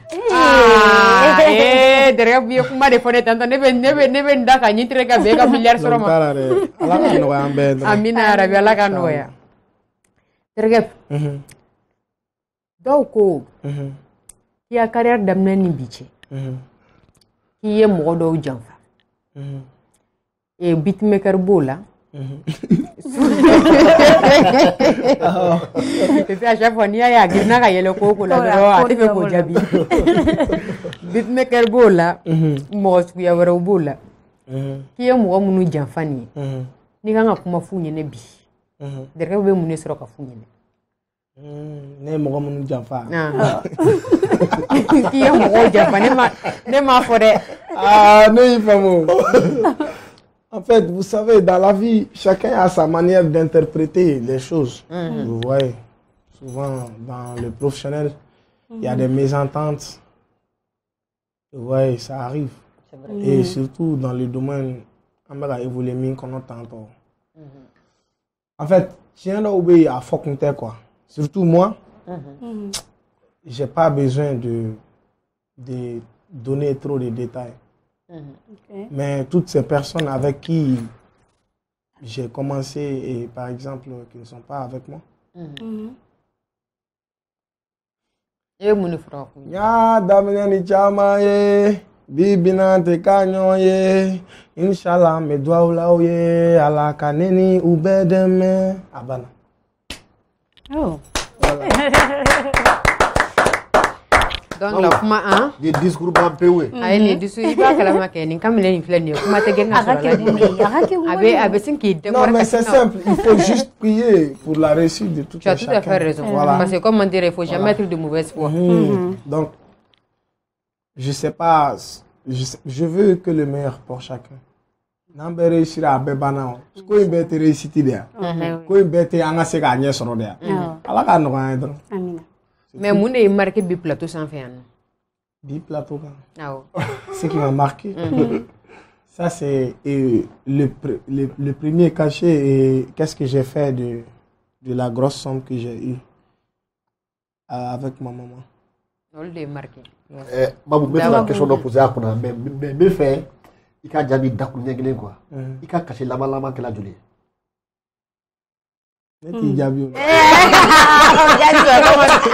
derga bi kuma de fone tanto ne be ndaka ni trega be ka milliard soro ma ala ka no ambe Amina Arabi ala ka nɔgɔya. Terikɛ. Dɔw ko k'i ya carrière daminɛ ni bi cɛ k'i ye mɔgɔ dɔw janfa. Beatmaker b'o la. Et puis à chaque fois n'i y'a ye a girinna ka yɛlɛ ko o ko la dɔrɔn a tɛ fɛ k'o jaabi. Beatmaker b'o la mɔgɔ suguya wɛrɛw b'o la k'i ye mɔgɔ minnu janfa nin ye. Ni kan ka kuma fu ɲɛnɛ bi dereka bɛ mun de sɔrɔ ka fu ɲɛnɛ ne mɔgɔ minnu janfa k'i ye mɔgɔw janfa ne m'a fɔ dɛ ne y'i faamu. En fait, vous savez, dans la vie, chacun a sa manière d'interpréter les choses. Vous voyez, souvent dans le professionnel, il y a des mésententes. Vous voyez, ça arrive. Et surtout dans le domaine on va évoluer min qu'on entend. En fait, tiens obéir à faut compter quoi. Surtout moi, j'ai pas besoin de donner trop de détails. Mais toutes ces personnes avec qui j'ai commencé, et par exemple, qui ne sont pas avec moi. Ya daminɛ ni caman ye bi bina tɛ ka ɲɔgɔn ye inshallah n bɛ dugawu la aw ye ala ka ne ni u bɛɛ dɛmɛ a banna. Donc la kuma an ni discours ban pewu ayi ni discours i b'a kalama kɛ nin kamalen nin filɛ nin ye kuma tɛ gɛn ka sɔrɔ a la a bɛ sin k'i dɛmɛ. Non mais c'est simple, il faut juste prier pour la réussite de tout chacun. Tu as tout à fait raison. Voilà. Parce que comme on dirait, il faut jamais être de mauvaise foi. Donc je sais pas, je veux que le meilleur pour chacun. N'an bɛ réussir a bɛɛ banna o ko in bɛɛ tɛ réussite de yan ko in bɛɛ tɛ an ka se k'a ɲɛ sɔrɔ de yan ala k'a nɔgɔya ye dɔrɔn. Mais mun de ye marqué bi plateau sanfɛ yan nɔ. Bi plateau kan. Awɔ. Ce qui m'a marqué. Ça c'est le premier cachet et qu'est-ce que j'ai fait de la grosse somme que j'ai eue avec ma maman. Olu de ye marqué. Babou n bɛ fɛ ka question dɔ poser a kunna mais n bɛ fɛ i ka jaabi dakuru ɲɛ kelen quoi. I ka cachet laban kɛla joli ye. Ne t'i jaabi o.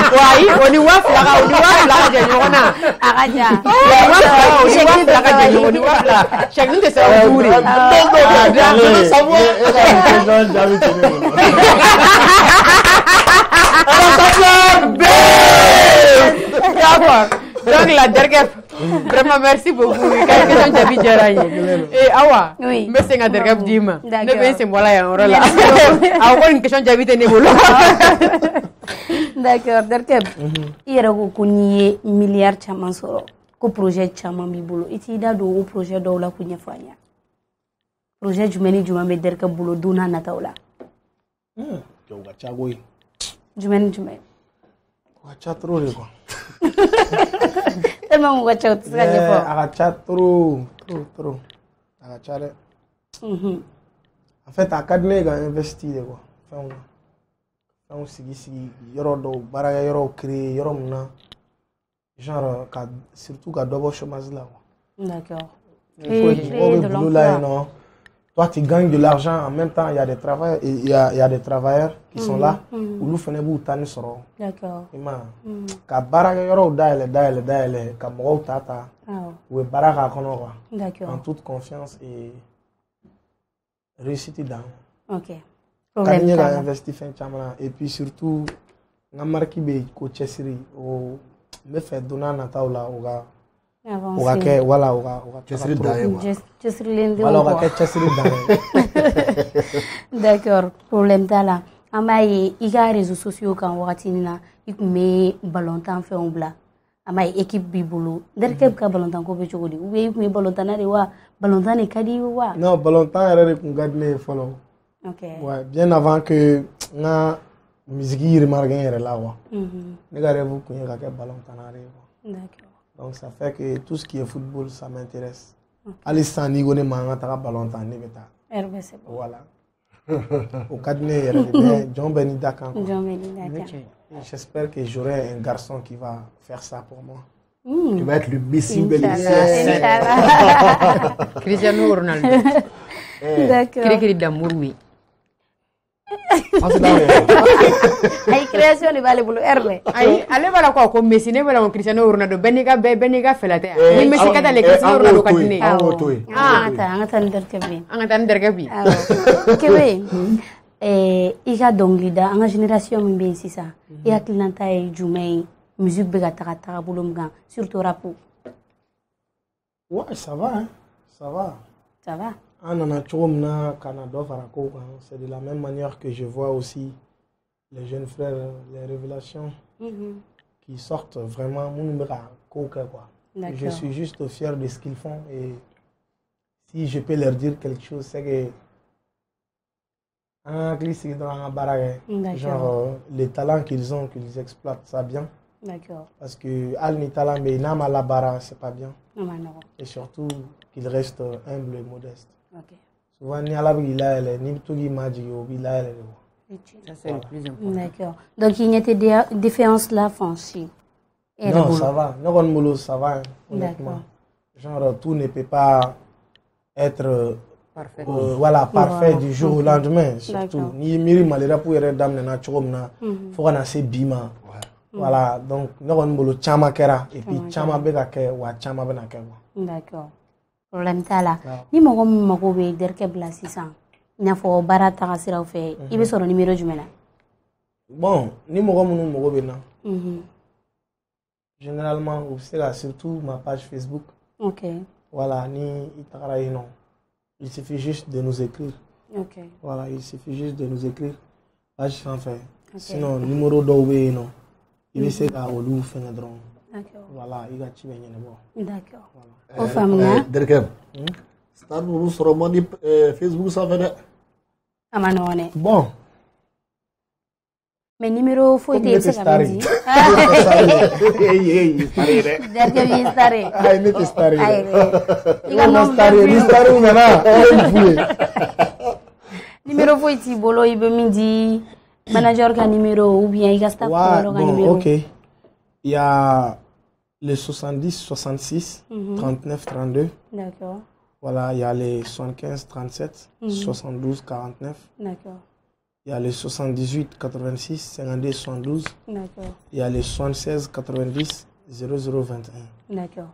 Wayi o ni 1000 ka jɛ ɲɔgɔn na. A ka ca. O ni 1000 ka jɛ ɲɔgɔn ni 1000 chèque nin tɛ se ka duuru de. D'accord. Donc la dernière, vraiment merci beaucoup. Question jaabi diyara n ye. Awa n bɛ segin ka dernière d'i ma. Ne bɛ n sen bɔla yan yɔrɔ la. Aw ko nin question jaabi tɛ ne bolo. D'accord, Derkeb. I yɛrɛ ko ko n'i ye miliyari caman sɔrɔ ko projet caman b'i bolo i t'i da don o projet dɔw la k'u ɲɛfɔ an ɲɛ. Projet jumɛn ni jumɛn bɛ Derkeb bolo don n'a nataw la? O ka ca koyi. Jumɛn ni jumɛn? O ka ca trop de quoi. Tellement ka ca o tɛ se ka ɲɛfɔ. A ka ca trop. A ka ca dɛ. En fait a ka di ne ye ka investir de quoi fɛnw sigi yɔrɔ dɔw baarakɛ yɔrɔw créer yɔrɔ min na genre surtout ka dɔ bɔ chômage la quoi. D'accord. Mɔgɔw bɛ boulot la yen nɔ. Toi tu gagnes de l'argent en même temps il y a des travailleurs qui sont là olu fana b'u ta ni sɔrɔ. D'accord. I ma ka baarakɛ yɔrɔw dayɛlɛ ka mɔgɔw ta u bɛ baara k'a kɔnɔ quoi. D'accord. En toute confiance et réussite dan. OK. Ka di n ye ka investi fɛn caman na et puis surtout n ka marque bɛ ko cɛsiri o n bɛ fɛ don n'a nataw la o ka kɛ voilà o ka cɛsiri dan ye quoi. Cɛsirilen denw voilà o ka kɛ cɛsiri dan ye. D'accord, problème t'a la. An b'a ye i ka réseaux sociaux kan wagatinin na i tun bɛ balontan fɛnw bila. An b'a ye équipe b'i bolo. Derkeb ka balontan ko bɛ cogo di? Ou bien i tun ye balontanna de wa? Balontan de ka di i ye wa? Non, balontan yɛrɛ de tun ka di ne ye fɔlɔ. OK. Ouais, bien avant que n ka musique yirimarike n yɛrɛ la quoi. Ne ka rêve tun ye ka kɛ balontanna de ye quoi. D'accord. Donc ça fait que tout ce qui est football ça m'intéresse. Hali sisan n'i ko ne ma n ka taga balontan ne bɛ taa. RBC. Voilà. O ka di ne ye yɛrɛ de mais jɔn bɛɛ n'i da kan quoi. Jɔn bɛɛ n'i da kan. J'espère que j'aurai un garçon qui va faire ça pour moi. Tu vas être le Messi de Cristiano Ronaldo. D'accord. Kiri d'amour. Ay création de b'ale bolo R. Ayi ale b'a la ko Messi ne b'a la ko Cristiano Ronaldo bɛɛ n'i ka fɛla tɛ ni Messi ka taa Cristiano Ronaldo ka di ne ye. An k'o to yen. An ka taa ni Derkeb ye. An ka taa ni Derkeb bi. Kebe i ka dɔnkilida an ka génération min bɛ yen sisan i hakilinata ye jumɛn ye musique bɛ ka taga bolo min kan surtout rap. Ouais, ça va hein. Ça va. Ça va. An nana cogo min na ka na dɔ fara kow kan c'est de la même manière que je vois aussi les jeunes frères les révélations qui sortent vraiment minnu bɛ ka kow kɛ quoi. Je suis juste fier de ce qu'ils font et si je peux leur dire quelque chose c'est que an hakili sigi dɔrɔn an ka baara kɛ genre les talents qu'ils ont qu'ils exploitent ça bien. D'accord. Parce que hali ni talent bɛ yen n'a ma labaara c'est pas bien. Et surtout qu'ils restent humbles et modestes. OK. Souvent ni ala bɛ k'i layɛlɛ n'i bɛ to k'i majigin o b'i layɛlɛ de quoi. Ça c'est le plus important. D'accord. Donc il n'y a des différences là franchies. Non, ça va. Ne kɔni bolo ça va hein, honnêtement. Genre tout ne peut pas être Parfait. Voilà, parfait du jour au lendemain. Surtout, ni miri malira pour yere dam na chogomna, faut qu'on a se bima. Voilà, donc nous on bolo chama kera et puis chama be ka ke wa chama be na ke. D'accord. Problème ta la. Ni mogo mogo be derke bla 600. Ina fo barata ka siraw fe. Ibe soro numéro jumela. Bon, ni mogo munu mogo be na. Généralement, c'est surtout ma page Facebook. OK. Voilà, ni itakara non. Il suffit juste de nous écrire. OK. Voilà, il suffit juste de nous écrire. Page sans faire. Sinon, numéro d'OB non. Il va essayer de faire un drone. D'accord. Voilà, il va tuer un D'accord. Au famille. Derkem. Ça nous sera mani Facebook ça fait. Amanone. Bon. Mais numéro faut être c'est comme dit. Derkem est staré. Ah, il est staré. Il a staré maintenant. Numéro faut être bolo il veut midi. Manager ka numéro ou bien il a staff ka numéro. OK. Il y a les 70 66 39 32. D'accord. Voilà, il y a les 75 37 72 49. D'accord. Il y a les 78 86 52 72. D'accord. Il y a les 76 90 0021. D'accord.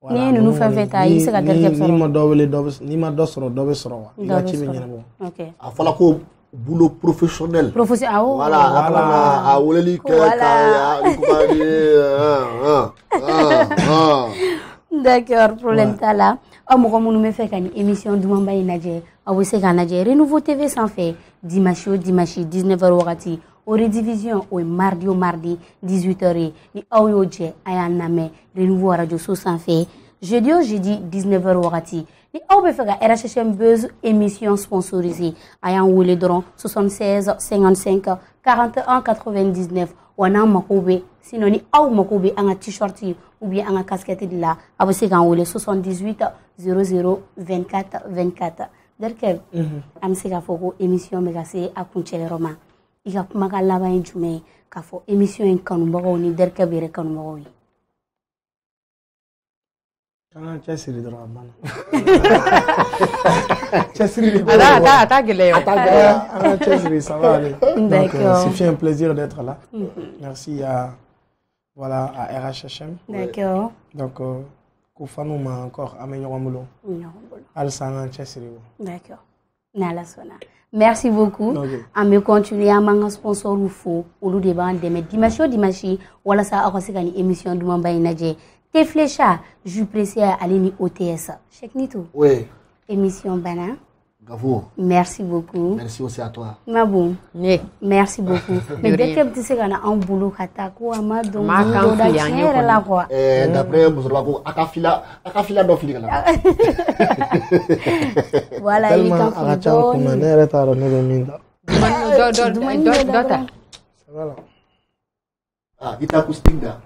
Voilà, nous faisons fait taille c'est ka derke soro. Ni ma dosoro dobe soro. Il a chibi nyabo. OK. A fala ko boulot professionnel. Professionnel. Voilà, a woleli ka D'accord, problème ta là. Amogo munu me fait une émission du Mamba Inadje. A se ka Nadje Renouveau TV sans fait dimanche 19h wakati. Au redivision au mardi 18h ni awoje aya name Renouveau radio so sans fait. Jeudi 19h wakati. Ni aw be fega RHM Buzz émission sponsorisée aya wole dron 76 55 41 99 wana makobe sinon ni aw makobe anga t-shirt ou bien anga casquette de la abose kan wole 78 00 24 24 derkel am se ka foko émission me ka se akunchere roma iga kuma ka laban jume ka fo émission en kanu bago ni derkel bere kanu bago Kana chesiri dra bana. Chesiri ça va aller. D'accord. C'est un plaisir d'être là. Merci à voilà à RHM. D'accord. Donc Koufano m'a encore amélioré mon boulot. Alsana chesiri. D'accord. Nala sona. Merci beaucoup. Okay. À me continuer à m'en sponsor ou faux ou le débat de mes dimanche voilà ça a aussi une émission du Mamba Inadje. Te flécha, je pressé à aller ni OTS. Check ni tout. Oui. Émission Bana. Gavo. Merci beaucoup. Merci aussi à toi. Mabou. Merci beaucoup. Mais dès que tu sais qu'on a un boulot kata ko amado la quoi. D'après Mouzrako akafila do fili là. Voilà, il can faut manera taro ne minda. Dota. Voilà. Ah, ita kustinga.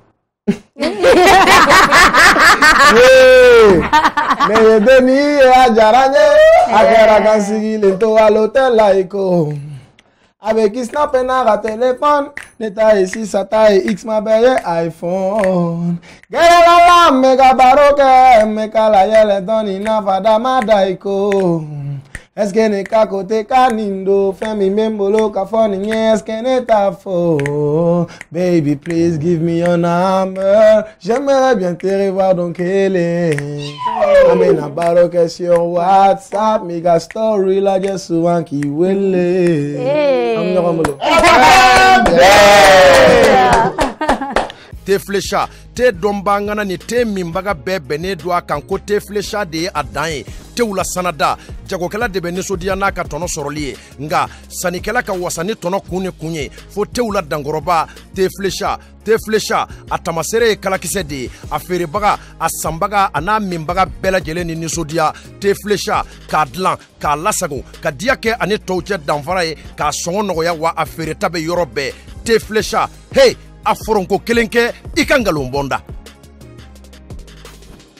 Mais demi ajaranye akera kansigi lento à l'hôtel laiko avec snap na téléphone neta ici ça taille X ma belle iPhone gela la mega baroque meka la yele doni na fada madaiko est-ce que ne ka côté kanindo femi membolo ka foni est-ce que ne ta fo baby please give me your number j'aimerais bien te revoir donc ele amena baroque sur WhatsApp mega story la je souvent qui wele te flécha te dombangana ni te mimbaga bebe ne do akan ko te flécha de adan te wula sanada jagokela de be nisodia na ka tono soroli nga sanikela ka wasani tono kunye fo te wula dangoroba te flécha atamasere kala kise de afere baga asambaga ana mimbaga bela jele ni nisodia te flécha ka dlan ka lasago ka diake ani tawche danfara ka songo noya wa afere tabe yorobe te flécha hey aforonko kelenke ikangalon bonda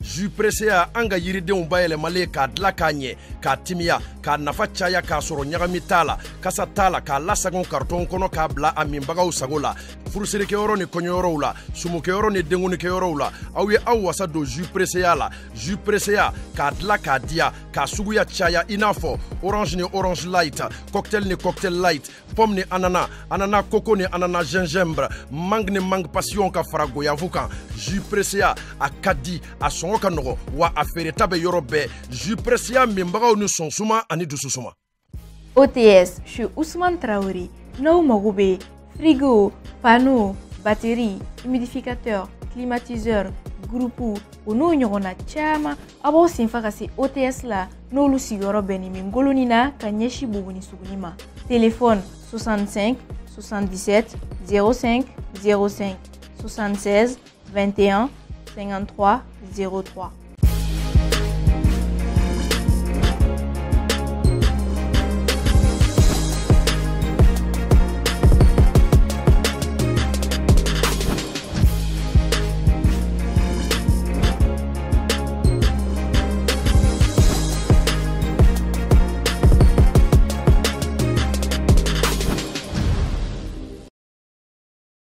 ju pressé a anga yiridenw bayɛlɛmalen k'a dila k'a ɲɛ k'a timiya k'a nafa caya k'a sɔrɔ ɲagami t'a la kasa t'a la k'a lasagon karton kɔnɔ k'a bila a minbagaw sago la furusirikɛyɔrɔ ni kɔɲɔyɔrɔw la sumukɛyɔrɔ ni denkunikɛyɔrɔw la aw ye aw wasa don jus presseya la jus presseya k'a dila k'a diya k'a suguya caya i n'a fɔ orange ni orange light cocktail ni cocktail light pomme ni anana anana coco ni anana gingembre mangue ni mangue passion ka fara goyavu kan jus presseya a ka di a sɔngɔ ka nɔgɔ wa a feereta bɛ yɔrɔ bɛɛ jus presseya minbagaw ni sɔnsuma ani dususuma. OTS chez Ousmane Traoré n'aw mago bɛ frigo panneau batterie humidificateur climatiseur groupe o n'o ɲɔgɔnna caman a b'aw senfa ka se OTS la n'olu sigiyɔrɔ bɛnnen bɛ Ngoloni na ka ɲɛsin Buguni Suguni ma. Téléphone 65 77 05 05 76 21 53 03.